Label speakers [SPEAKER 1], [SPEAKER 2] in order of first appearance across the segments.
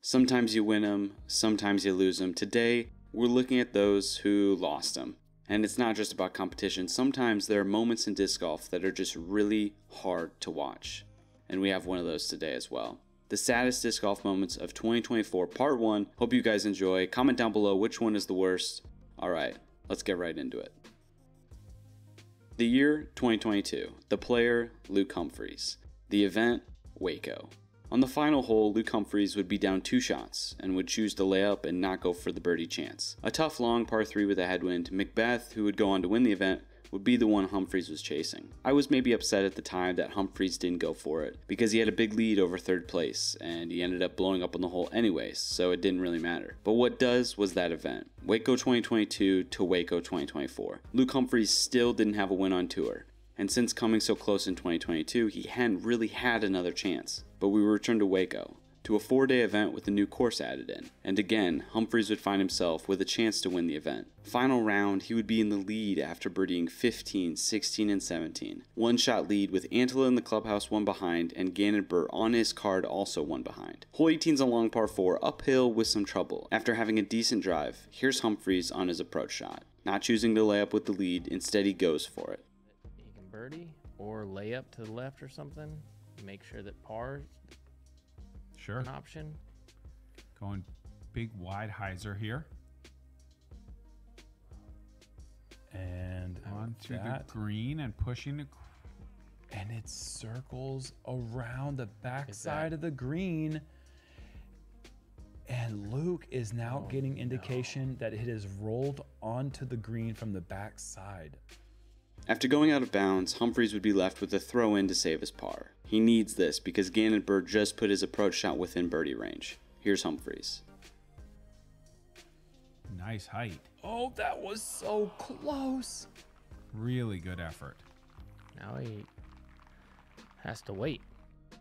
[SPEAKER 1] Sometimes you win them, sometimes you lose them. Today, we're looking at those who lost them. And it's not just about competition. Sometimes there are moments in disc golf that are just really hard to watch. And we have one of those today as well. The saddest disc golf moments of 2024, part 1. Hope you guys enjoy. Comment down below which one is the worst. Alright, let's get right into it. The year, 2022. The player, Luke Humphreys. The event, Waco. On the final hole, Luke Humphreys would be down 2 shots and would choose to lay up and not go for the birdie chance. A tough long par 3 with a headwind. Macbeth, who would go on to win the event, would be the one Humphreys was chasing. I was maybe upset at the time that Humphreys didn't go for it because he had a big lead over 3rd place and he ended up blowing up on the hole anyways, so it didn't really matter. But what does was that event. Waco 2022 to Waco 2024. Luke Humphreys still didn't have a win on tour. And since coming so close in 2022, he hadn't really had another chance. But we returned to Waco, to a 4-day event with a new course added in. And again, Humphreys would find himself with a chance to win the event. Final round, he would be in the lead after birdieing 15, 16, and 17. 1-shot lead with Antela in the clubhouse 1 behind, and Gannon Buhr on his card also 1 behind. Hole 18's a long par 4, uphill with some trouble. After having a decent drive, here's Humphreys on his approach shot. Not choosing to lay up with the lead, instead he goes for it.
[SPEAKER 2] Birdie or lay up to the left or something. Make sure that par's an option.
[SPEAKER 3] Going big wide hyzer here.
[SPEAKER 4] And
[SPEAKER 3] onto the green and pushing it.
[SPEAKER 4] And it circles around the backside of the green. And Luke is now getting indication that it has rolled onto the green from the backside.
[SPEAKER 1] After going out of bounds, Humphreys would be left with a throw-in to save his par. He needs this because Gannon Buhr just put his approach shot within birdie range. Here's Humphreys.
[SPEAKER 3] Nice height.
[SPEAKER 4] Oh, that was so close.
[SPEAKER 3] Really good effort.
[SPEAKER 2] Now he has to wait.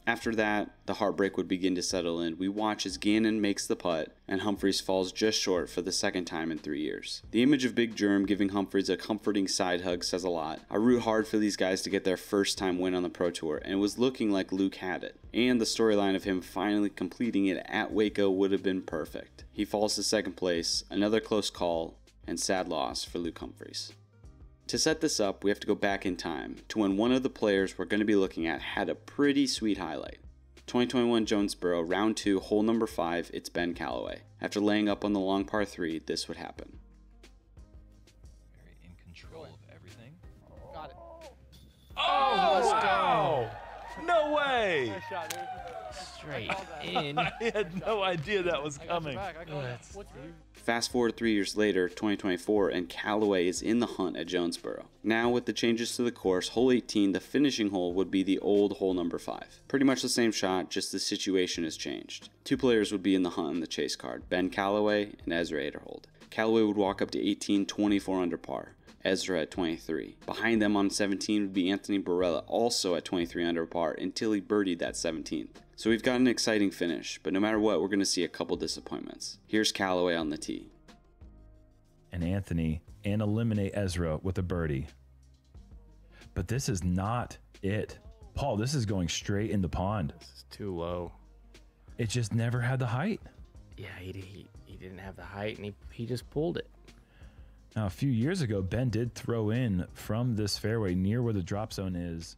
[SPEAKER 1] After that, the heartbreak would begin to settle in. We watch as Gannon makes the putt, and Humphreys falls just short for the 2nd time in 3 years. The image of Big Germ giving Humphreys a comforting side hug says a lot. I root hard for these guys to get their first time win on the Pro Tour, and it was looking like Luke had it. And the storyline of him finally completing it at Waco would have been perfect. He falls to 2nd place, another close call, and sad loss for Luke Humphreys. To set this up, we have to go back in time to when one of the players we're going to be looking at had a pretty sweet highlight. 2021 Jonesboro, round 2, hole number 5, it's Ben Callaway. After laying up on the long par 3, this would happen.
[SPEAKER 5] Very in control of everything.
[SPEAKER 6] Got it.
[SPEAKER 4] Oh, let's go. No way.
[SPEAKER 6] Nice shot, dude.
[SPEAKER 2] Straight in.
[SPEAKER 4] I had no idea that was
[SPEAKER 6] I got
[SPEAKER 4] coming.
[SPEAKER 6] your back. I got it. What's you?
[SPEAKER 1] Fast forward 3 years later, 2024, and Callaway is in the hunt at Jonesboro. Now with the changes to the course, hole 18, the finishing hole, would be the old hole number 5. Pretty much the same shot, just the situation has changed. 2 players would be in the hunt on the chase card, Ben Callaway and Ezra Aderhold. Callaway would walk up to 18, 24 under par. Ezra at 23. Behind them on 17 would be Anthony Barella, also at 23 under par, until he birdied that 17th. So we've got an exciting finish, but no matter what, we're going to see a couple disappointments. Here's Callaway on the tee.
[SPEAKER 4] And Anthony and eliminate Ezra with a birdie. But this is not it. Paul, this is going straight in the pond.
[SPEAKER 2] This is too low.
[SPEAKER 4] It just never had the height.
[SPEAKER 2] Yeah, he didn't have the height, and he just pulled it.
[SPEAKER 4] Now, a few years ago, Ben did throw in from this fairway near where the drop zone is.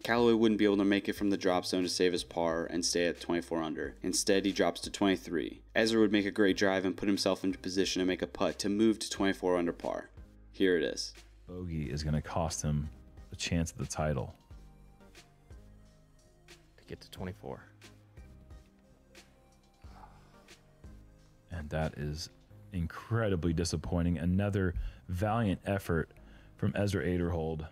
[SPEAKER 1] Callaway wouldn't be able to make it from the drop zone to save his par and stay at 24 under. Instead, he drops to 23. Ezra would make a great drive and put himself into position to make a putt to move to 24 under par. Here it is.
[SPEAKER 4] Bogey is going to cost him a chance at the title.
[SPEAKER 2] To get to 24.
[SPEAKER 4] And that is incredibly disappointing. Another valiant effort from Ezra Aderhold.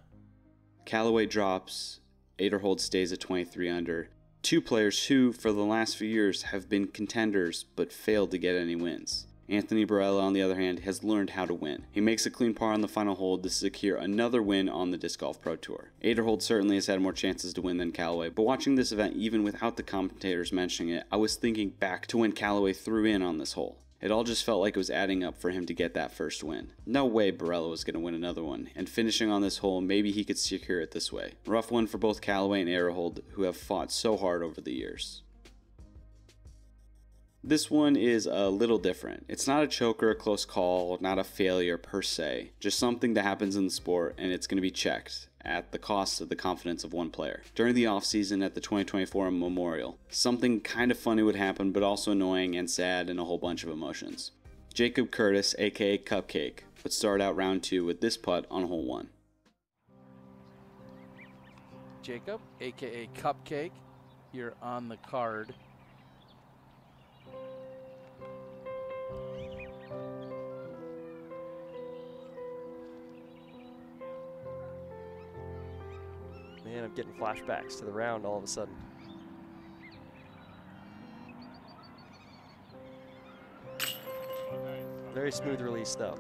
[SPEAKER 1] Callaway drops, Aderhold stays at 23 under. 2 players who, for the last few years, have been contenders but failed to get any wins. Anthony Barella, on the other hand, has learned how to win. He makes a clean par on the final hole to secure another win on the Disc Golf Pro Tour. Aderhold certainly has had more chances to win than Callaway, but watching this event even without the commentators mentioning it, I was thinking back to when Callaway threw in on this hole. It all just felt like it was adding up for him to get that first win. No way Barella was going to win another one, and finishing on this hole, maybe he could secure it this way. Rough one for both Callaway and Aderhold, who have fought so hard over the years. This one is a little different. It's not a choke or a close call, not a failure per se, just something that happens in the sport and it's going to be checked at the cost of the confidence of one player. During the offseason at the 2024 Memorial, something kind of funny would happen, but also annoying and sad and a whole bunch of emotions. Jacob Curtis, aka Cupcake, would start out round 2 with this putt on hole 1.
[SPEAKER 6] Jacob, aka Cupcake, here on the card.
[SPEAKER 7] Man, I'm getting flashbacks to the round all of a sudden. Very smooth release though.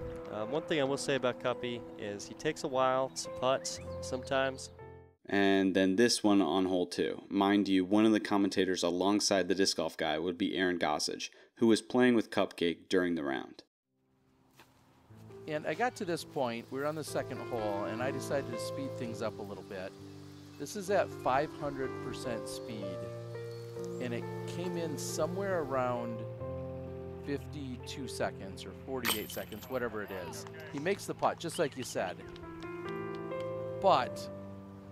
[SPEAKER 7] One thing I will say about Cuppy is he takes a while to putt sometimes.
[SPEAKER 1] And then this one on hole 2. Mind you, one of the commentators alongside the disc golf guy would be Aaron Gossage, who was playing with Cupcake during the round.
[SPEAKER 6] And I got to this point, we were on the second hole, and I decided to speed things up a little bit. This is at 500% speed, and it came in somewhere around 52 seconds or 48 seconds, whatever it is. He makes the putt, just like you said. But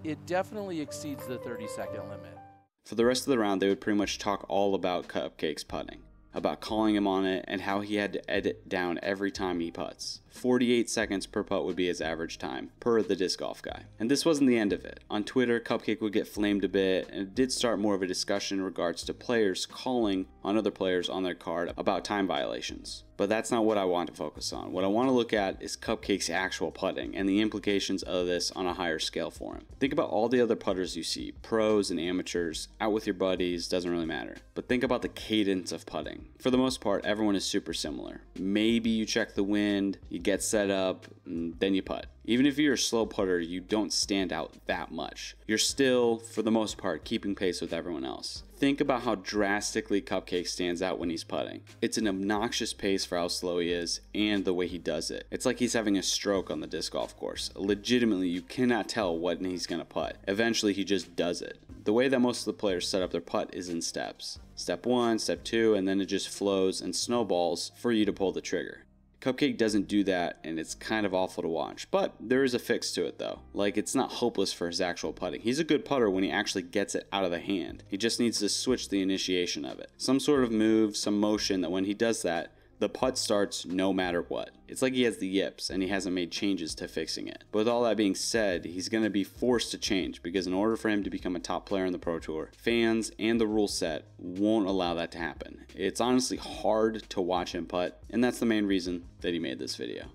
[SPEAKER 6] it definitely exceeds the 30-second limit.
[SPEAKER 1] For the rest of the round, they would pretty much talk all about Cupcake's putting, about calling him on it and how he had to edit down every time he putts. 48 seconds per putt would be his average time, per the disc golf guy. And this wasn't the end of it. On Twitter, Cupcake would get flamed a bit, and it did start more of a discussion in regards to players calling on other players on their card about time violations. But that's not what I want to focus on. What I want to look at is Cupcake's actual putting and the implications of this on a higher scale for him. Think about all the other putters you see, pros and amateurs, out with your buddies, doesn't really matter. But think about the cadence of putting. For the most part, everyone is super similar. Maybe you check the wind, you get set up, and then you putt. Even if you're a slow putter, you don't stand out that much. You're still, for the most part, keeping pace with everyone else. Think about how drastically Cupcake stands out when he's putting. It's an obnoxious pace for how slow he is and the way he does it. It's like he's having a stroke on the disc golf course. Legitimately, you cannot tell when he's gonna putt. Eventually, he just does it. The way that most of the players set up their putt is in steps. Step 1, step 2, and then it just flows and snowballs for you to pull the trigger. Cupcake doesn't do that, and it's kind of awful to watch, but there is a fix to it though. Like, it's not hopeless for his actual putting. He's a good putter when he actually gets it out of the hand. He just needs to switch the initiation of it. Some sort of move, some motion that when he does that, the putt starts no matter what. It's like he has the yips and he hasn't made changes to fixing it. But with all that being said, he's going to be forced to change because in order for him to become a top player in the Pro Tour, fans and the rule set won't allow that to happen. It's honestly hard to watch him putt, and that's the main reason that he made this video.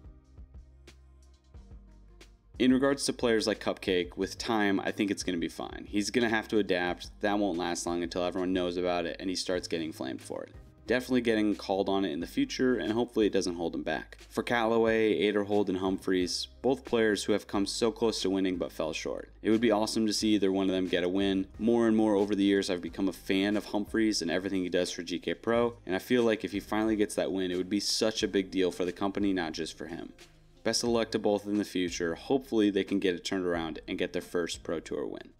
[SPEAKER 1] In regards to players like Cupcake, with time, I think it's going to be fine. He's going to have to adapt. That won't last long until everyone knows about it and he starts getting flamed for it. Definitely getting called on it in the future, and hopefully it doesn't hold him back. For Callaway, Aderhold, and Humphreys, both players who have come so close to winning but fell short. It would be awesome to see either one of them get a win. More and more over the years, I've become a fan of Humphreys and everything he does for GK Pro, and I feel like if he finally gets that win, it would be such a big deal for the company, not just for him. Best of luck to both in the future. Hopefully they can get it turned around and get their first Pro Tour win.